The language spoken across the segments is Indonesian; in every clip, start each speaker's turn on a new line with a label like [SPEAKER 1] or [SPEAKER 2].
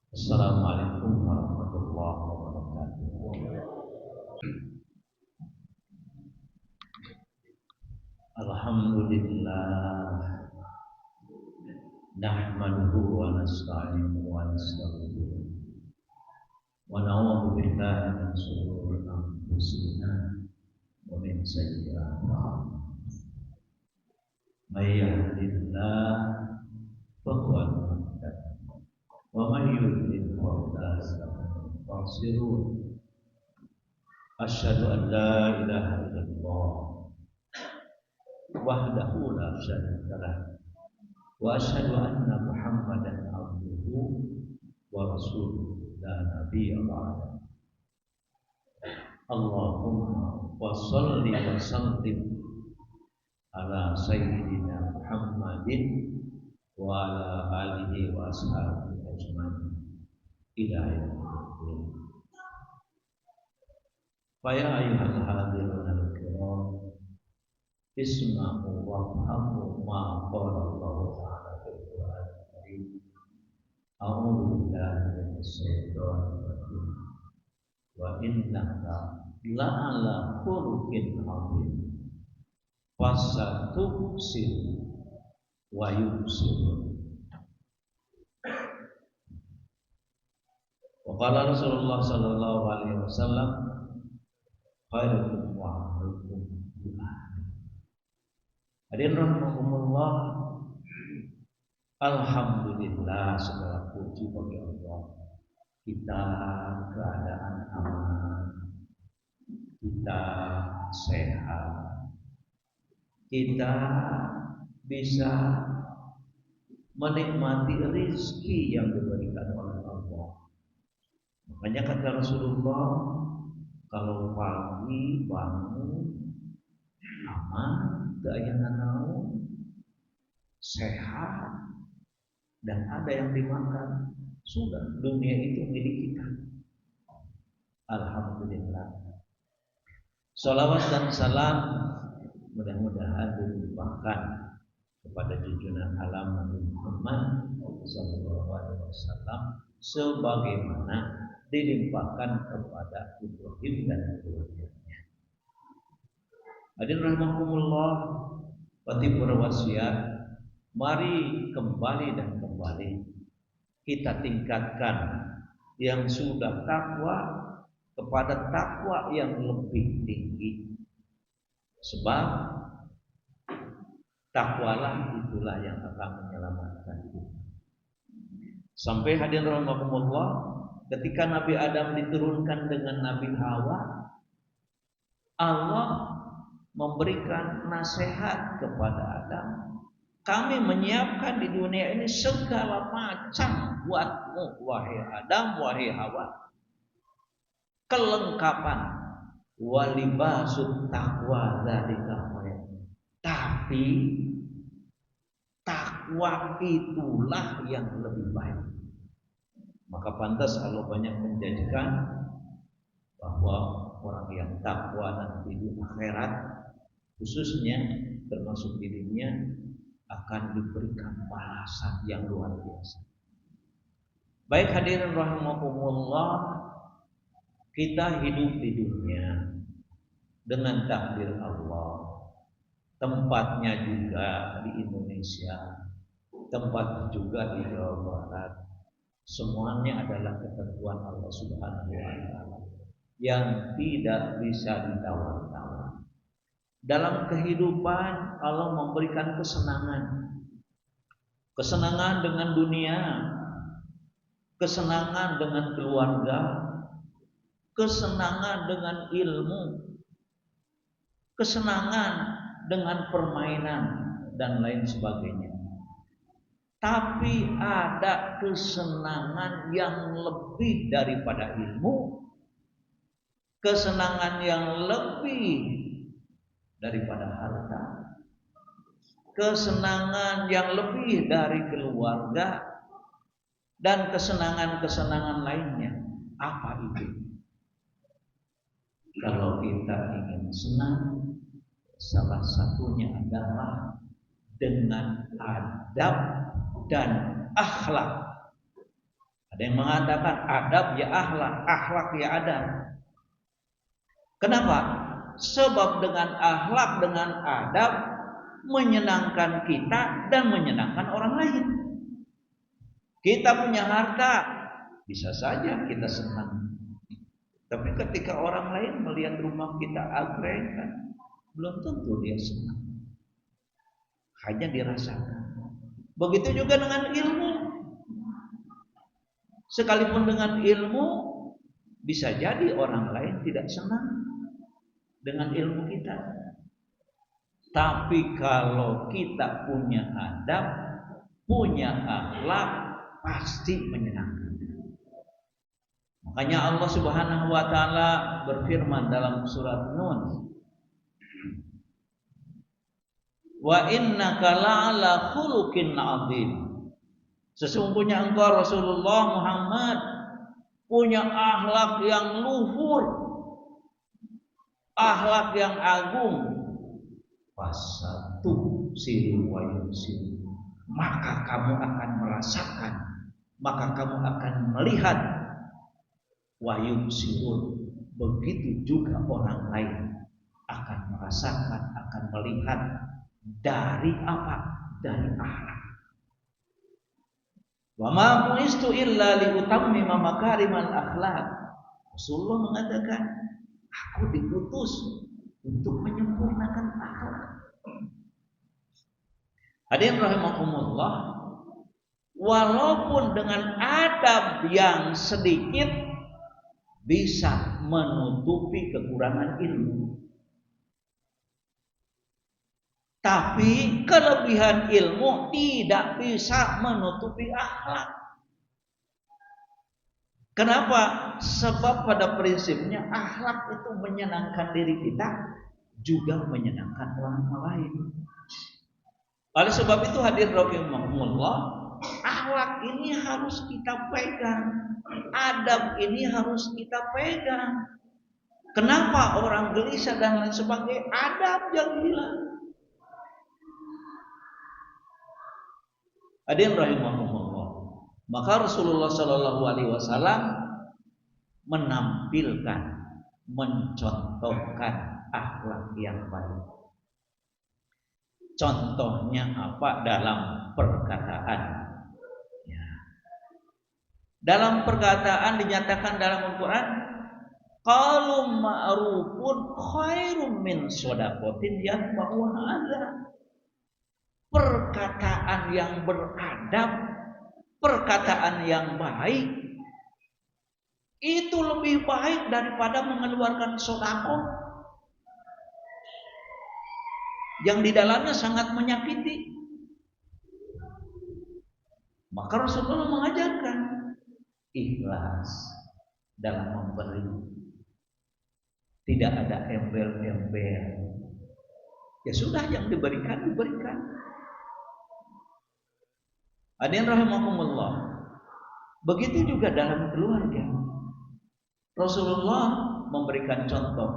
[SPEAKER 1] Assalamualaikum warahmatullahi wabarakatuh. Alhamdulillah nahmaduhu wa nasta'inuhu wa nastaghfiruh wa na'udzu billahi min shururi anfusina wa min sayyiati a'malina. May yahdihillahu fa huwa al-muhtadi wa may yudlil fa ulaika humul khasirun. Asyhadu an la ilaha illallah wahdahu la syarika lah wa asyhadu anna Muhammadan abduhu wa rasuluhu la nabiyya ba'da. Allahumma wa shalli wa sallim ala sayyidina Muhammadin wa ala alihi wa ashabihi ajmain ila yaumil. Fa ya ayyuhal hadirun al-kiram, isma'u wafhamu ma qala Allah ta'ala fil Qur'an al-Karim. A'udzu billahi minash shaitonir rajim. Wa innaka la'ala khuluqin 'adzim. Fasatubsir wa yubsir. Wa qala Rasulullah sallallahu alaihi wasallam, khairukum wa khairukum li ahli. Hadirin rahimakumullah, alhamdulillah segala puji bagi Allah. Kita keadaan aman, kita sehat, kita bisa menikmati rezeki yang diberikan oleh Allah. Makanya kata Rasulullah, kalau pagi bangun aman, gaya naon, sehat, dan ada yang dimakan, sudah dunia itu milik kita. Alhamdulillah. Salawat dan salam mudah-mudahan dilimpahkan kepada junjungan alam Nabi Muhammad sallallahu alaihi wasallam sebagaimana dilimpahkan kepada Ibrahim dan keluarganya. Hadirin rahimakumullah, pati berwasiat, mari kembali dan kembali kita tingkatkan yang sudah takwa kepada takwa yang lebih tinggi. Sebab takwalah itulah yang akan menyelamatkan kita. Sampai hadirin rahimakumullah, ketika Nabi Adam diturunkan dengan Nabi Hawa, Allah memberikan nasihat kepada Adam, kami menyiapkan di dunia ini segala macam buatmu wahai Adam, wahai Hawa, kelengkapan, walibasut taqwa dzalika khair. Tapi takwa itulah yang lebih baik. Maka pantas Allah banyak menjanjikan bahwa orang yang takwa nanti di akhirat, khususnya termasuk dirinya, akan diberikan balasan yang luar biasa. Baik hadirin rahimakumullah, kita hidup di dunia dengan takdir Allah. Tempatnya juga di Indonesia, tempat juga di Jawa Barat. Semuanya adalah ketentuan Allah Subhanahu wa taala yang tidak bisa ditawar-tawar. Dalam kehidupan Allah memberikan kesenangan. Kesenangan dengan dunia, kesenangan dengan keluarga, kesenangan dengan ilmu, kesenangan dengan permainan dan lain sebagainya. Tapi ada kesenangan yang lebih daripada ilmu, kesenangan yang lebih daripada harta, kesenangan yang lebih dari keluarga, dan kesenangan-kesenangan lainnya. Apa itu? Kalau kita ingin senang, salah satunya adalah dengan adab dan akhlak. Ada yang mengatakan adab ya akhlak, akhlak ya adab. Kenapa? Sebab dengan akhlak, dengan adab menyenangkan kita dan menyenangkan orang lain. Kita punya harta, bisa saja kita senang. Tapi ketika orang lain melihat rumah kita agreng, belum tentu dia senang. Hanya dirasakan. Begitu juga dengan ilmu. Sekalipun dengan ilmu, bisa jadi orang lain tidak senang dengan ilmu kita. Tapi kalau kita punya adab, punya akhlak, pasti menyenangkan. Makanya Allah Subhanahu wa taala berfirman dalam surat Nun, wa innaka la'ala khuluqin 'adzim. Sesungguhnya engkau Rasulullah Muhammad punya akhlak yang luhur, akhlak yang agung. Fasatu siru wa yusiru. Maka kamu akan merasakan, maka kamu akan melihat wa yusiru. Begitu juga orang lain akan merasakan, akan melihat dari apa? Dari akhlak. Wa ma bu'istu illa liutammima makarimal akhlak. Rasulullah mengatakan, aku diutus untuk menyempurnakan akhlak. Hadirin rahimakumullah, walaupun dengan adab yang sedikit bisa menutupi kekurangan ilmu, tapi kelebihan ilmu tidak bisa menutupi akhlak. Kenapa? Sebab pada prinsipnya akhlak itu menyenangkan diri kita, juga menyenangkan orang lain. Oleh sebab itu hadirin rahimakumullah, akhlak ini harus kita pegang, adab ini harus kita pegang. Kenapa orang gelisah dan lain sebagainya? Adab yang hilang. Hadirin rahimahumullah. Maka Rasulullah Shallallahu Alaihi Wasallam menampilkan, mencontohkan akhlak yang baik. Contohnya apa? Dalam perkataan. Ya. Dalam perkataan dinyatakan dalam Al-Quran, qaulun ma'rufun khairum min shadaqatin yatba'uha adza. Perkataan yang beradab, perkataan yang baik itu lebih baik daripada mengeluarkan sedekah yang di dalamnya sangat menyakiti. Maka Rasulullah mengajarkan ikhlas dalam memberi. Tidak ada embel-embel. Ya sudah, yang diberikan diberikan. Hadirin rahimakumullah. Begitu juga dalam keluarga. Rasulullah memberikan contoh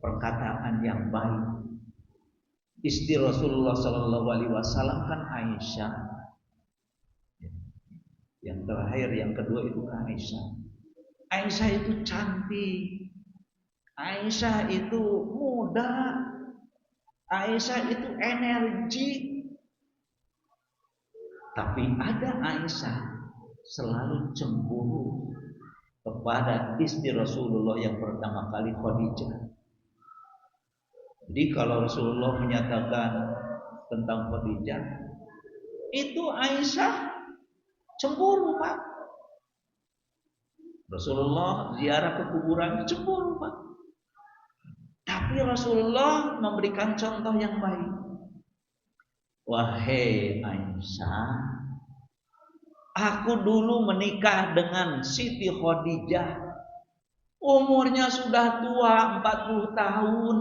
[SPEAKER 1] perkataan yang baik. Istri Rasulullah Sallallahu Alaihi Wasallam kan Aisyah. Yang terakhir, yang kedua itu Aisyah. Aisyah itu cantik. Aisyah itu muda. Aisyah itu energi. Tapi ada Aisyah selalu cemburu kepada istri Rasulullah yang pertama kali, Khadijah. Jadi kalau Rasulullah menyatakan tentang Khadijah, itu Aisyah cemburu, Pak. Rasulullah ziarah ke kuburan cemburu, Pak. Tapi Rasulullah memberikan contoh yang baik. Wahai Aisyah, aku dulu menikah dengan Siti Khadijah. Umurnya sudah tua, 40 tahun.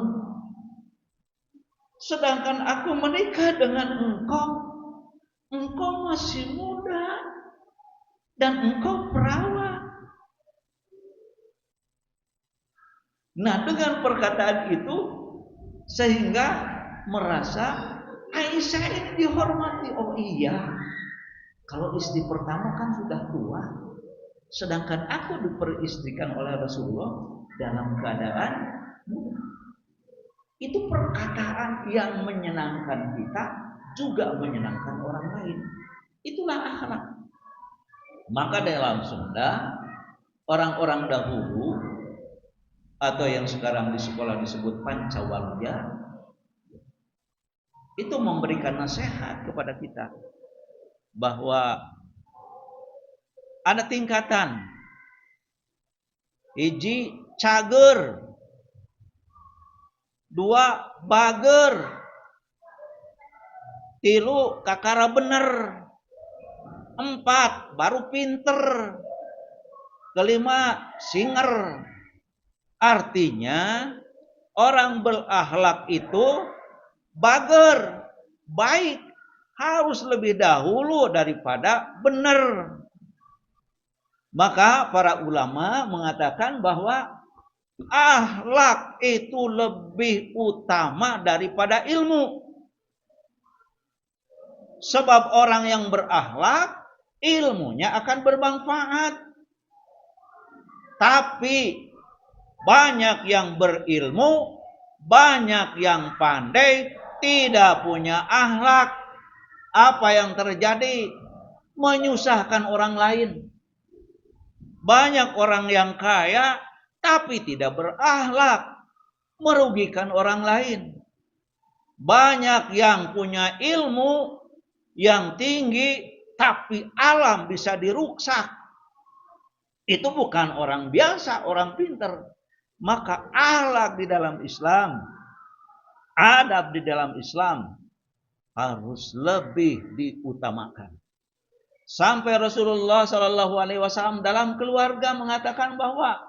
[SPEAKER 1] Sedangkan aku menikah dengan engkau masih muda dan engkau perawan. Nah, dengan perkataan itu sehingga merasa Aisyah ini dihormati. Oh iya, Kalau istri pertama kan sudah tua, sedangkan aku diperistrikan oleh Rasulullah dalam keadaan muda. Itu perkataan yang menyenangkan kita, juga menyenangkan orang lain. Itulah akhlak. Maka dalam Sunda, orang-orang dahulu atau yang sekarang di sekolah disebut Pancawalya, itu memberikan nasihat kepada kita bahwa ada tingkatan. Hiji cager, dua bager, tilu kakara bener, empat baru pinter, kelima singer. Artinya orang berakhlak itu bager, baik, harus lebih dahulu daripada benar. Maka para ulama mengatakan bahwa akhlak itu lebih utama daripada ilmu. Sebab orang yang berakhlak, ilmunya akan bermanfaat. Tapi banyak yang berilmu, banyak yang pandai, tidak punya akhlak. Apa yang terjadi? Menyusahkan orang lain. Banyak orang yang kaya tapi tidak berakhlak, merugikan orang lain. Banyak yang punya ilmu yang tinggi tapi alam bisa diruksak. Itu bukan orang biasa, orang pintar. Maka akhlak di dalam Islam, adab di dalam Islam harus lebih diutamakan. Sampai Rasulullah Shallallahu Alaihi Wasallam dalam keluarga mengatakan bahwa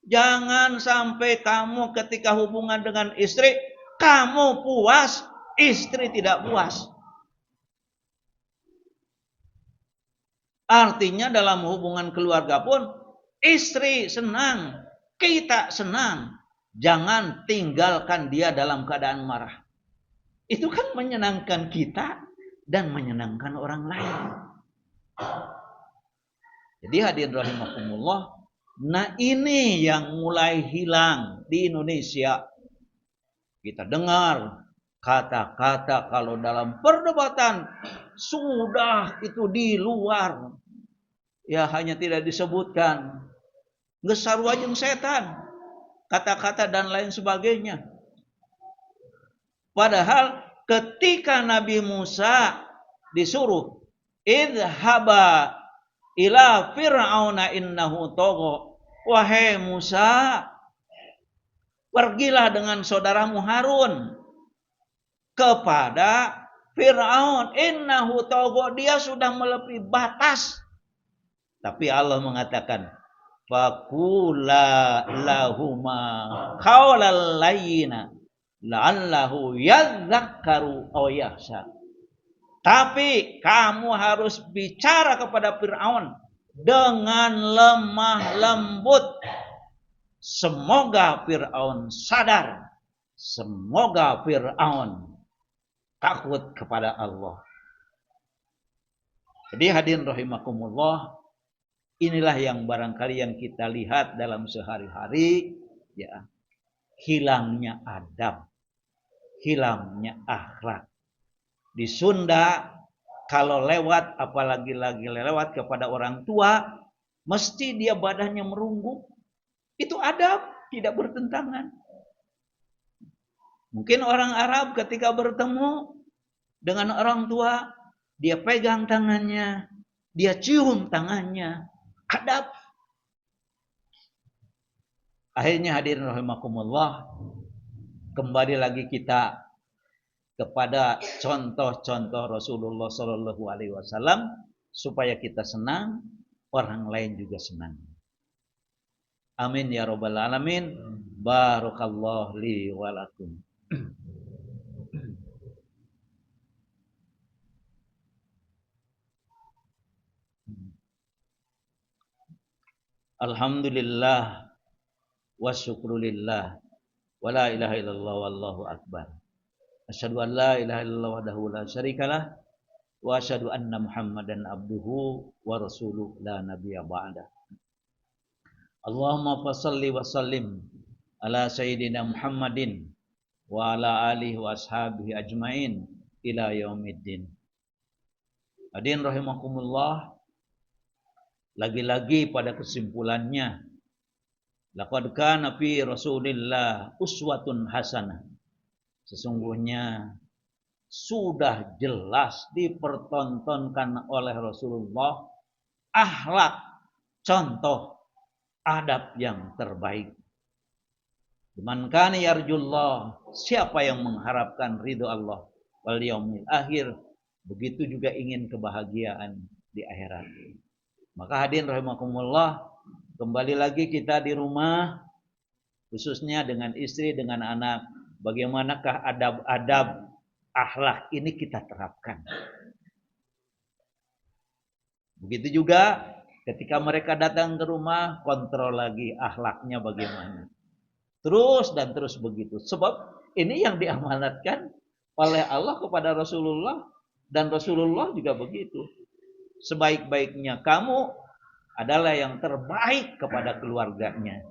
[SPEAKER 1] jangan sampai kamu ketika hubungan dengan istri kamu puas, istri tidak puas. Artinya dalam hubungan keluarga pun istri senang, kita senang. Jangan tinggalkan dia dalam keadaan marah. Itu kan menyenangkan kita dan menyenangkan orang lain. Jadi hadirin rahimakumullah, nah ini yang mulai hilang di Indonesia. Kita dengar kata-kata kalau dalam perdebatan sudah itu di luar, ya hanya tidak disebutkan gesarwajeng setan, kata-kata dan lain sebagainya. Padahal ketika Nabi Musa disuruh idhaba ila fir'auna innahu tagha, wahai Musa, pergilah dengan saudaramu Harun kepada Fir'aun, innahu tagha, dia sudah melebihi batas. Tapi Allah mengatakan faqula lahuma qaulal layyina la'allahu yadhakkaru aw yakhsha. Tapi kamu harus bicara kepada Fir'aun dengan lemah lembut. Semoga Fir'aun sadar. Semoga Fir'aun takut kepada Allah. Jadi hadirin rahimakumullah, inilah yang barangkali yang kita lihat dalam sehari-hari, ya, hilangnya adab, hilangnya akhlak. Di Sunda kalau lewat, apalagi lagi lewat kepada orang tua, mesti dia badannya merunggut. Itu adab, tidak bertentangan. Mungkin orang Arab ketika bertemu dengan orang tua, dia pegang tangannya, dia cium tangannya. Adab. Akhirnya hadirin rahimakumullah, kembali lagi kita kepada contoh-contoh Rasulullah Shallallahu Alaihi Wasallam supaya kita senang, orang lain juga senang. Amin ya robbal alamin. Barakallahu li wa lakum. Alhamdulillah wa syukrulillah wa la ilaha illallah wallahu akbar. Asyhadu an la ilaha illallah wahdahu la syarikalah wa asyhadu anna Muhammadan abduhu wa rasuluh la nabiyya ba'da. Allahumma fashalli wa sallim ala sayyidina Muhammadin wa ala alihi wa ashabihi ajmain ila yaumiddin. Hadirin rahimakumullah, lagi-lagi pada kesimpulannya, laqad kana fi Rasulillah uswatun hasanah. Sesungguhnya sudah jelas dipertontonkan oleh Rasulullah akhlak, contoh adab yang terbaik. Man kana yarjullah, siapa yang mengharapkan ridho Allah wal yaumil akhir, begitu juga ingin kebahagiaan di akhirat. Maka hadirin rahimakumullah, kembali lagi kita di rumah, khususnya dengan istri, dengan anak. Bagaimanakah adab-adab akhlak ini kita terapkan? Begitu juga ketika mereka datang ke rumah, kontrol lagi akhlaknya bagaimana. Terus dan terus begitu. Sebab ini yang diamanatkan oleh Allah kepada Rasulullah, dan Rasulullah juga begitu. Sebaik-baiknya kamu adalah yang terbaik kepada keluarganya.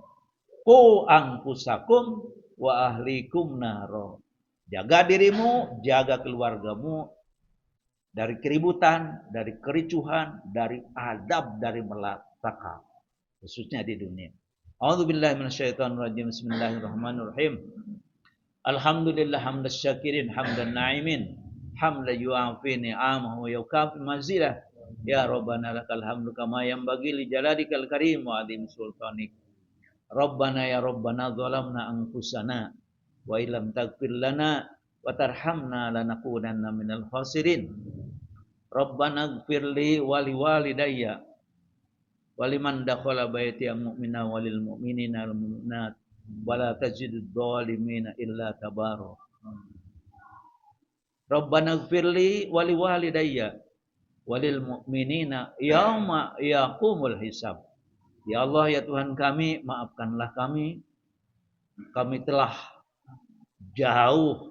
[SPEAKER 1] Qu anfusakum wa ahlikum naro. Jaga dirimu, jaga keluargamu dari keributan, dari kericuhan, dari adab, dari malapetaka, khususnya di dunia. A'udzubillahi minasyaitonirrajim. Bismillahirrahmanirrahim. Alhamdulillah hamdas syakirin hamdan na'imin hamdan yu'afi ni'amahu wa yukafi mazilah. Ya Rabbana lakal hamdu kama yanbaghi li jaladikal karim wa adim sultanik. Rabbana ya Rabbana zalamna anfusana wa illam taghfir lana wa tarhamna lanakunanna minal khasirin. Rabbana ighfirli wa liwalidayya wa liman dakhala baiti mu'mina wa lil mu'minina wal mu'minat wa la tajidud dhalimina illa tabara. Rabbana ighfirli wa liwalidayya walil mu'minina yauma yaqumul hisab. Ya Allah, ya Tuhan kami, maafkanlah kami. Kami telah jauh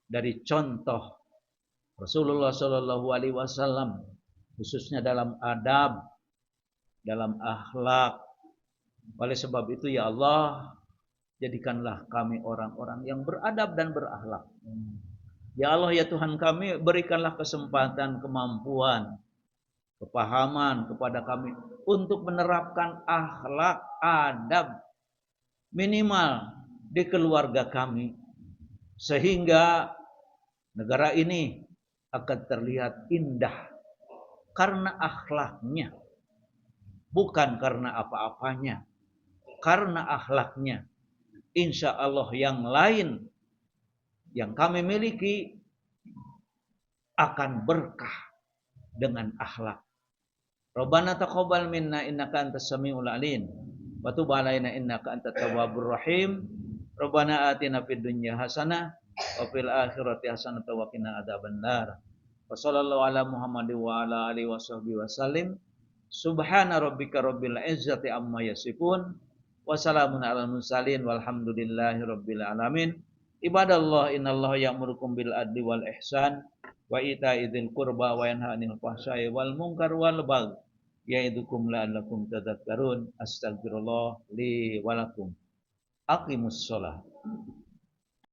[SPEAKER 1] dari contoh Rasulullah Shallallahu Alaihi Wasallam, khususnya dalam adab, dalam akhlak. Oleh sebab itu, ya Allah, jadikanlah kami orang-orang yang beradab dan berakhlak. Ya Allah, ya Tuhan kami, berikanlah kesempatan, kemampuan, kepahaman kepada kami untuk menerapkan akhlak, adab minimal di keluarga kami, sehingga negara ini akan terlihat indah karena akhlaknya, bukan karena apa-apanya, karena akhlaknya. Insya Allah yang lain yang kami miliki akan berkah dengan akhlak. Rabbana taqabbal minna innaka antas samiul alim wa tub alaina innaka antat tawwabur rahim. Rabbana atina fid dunya hasanah wa fil akhirati hasanah wa qina adzabannar. Wa sallallahu ala Muhammadin wa ala alihi washabbihi wasallim. Subhana rabbika rabbil izzati amma yasifun wa salamun alal mursalin walhamdulillahi rabbil alamin. Ibadallah, innallaha ya'murukum bil adli wal ihsan wa ita'i dzil qurba wa yanha 'anil fahsya'i wal munkar wal baghi ya'idukum la'allakum tadhakkarun. Astagfirullah li wa lakum. Aqimus shalah.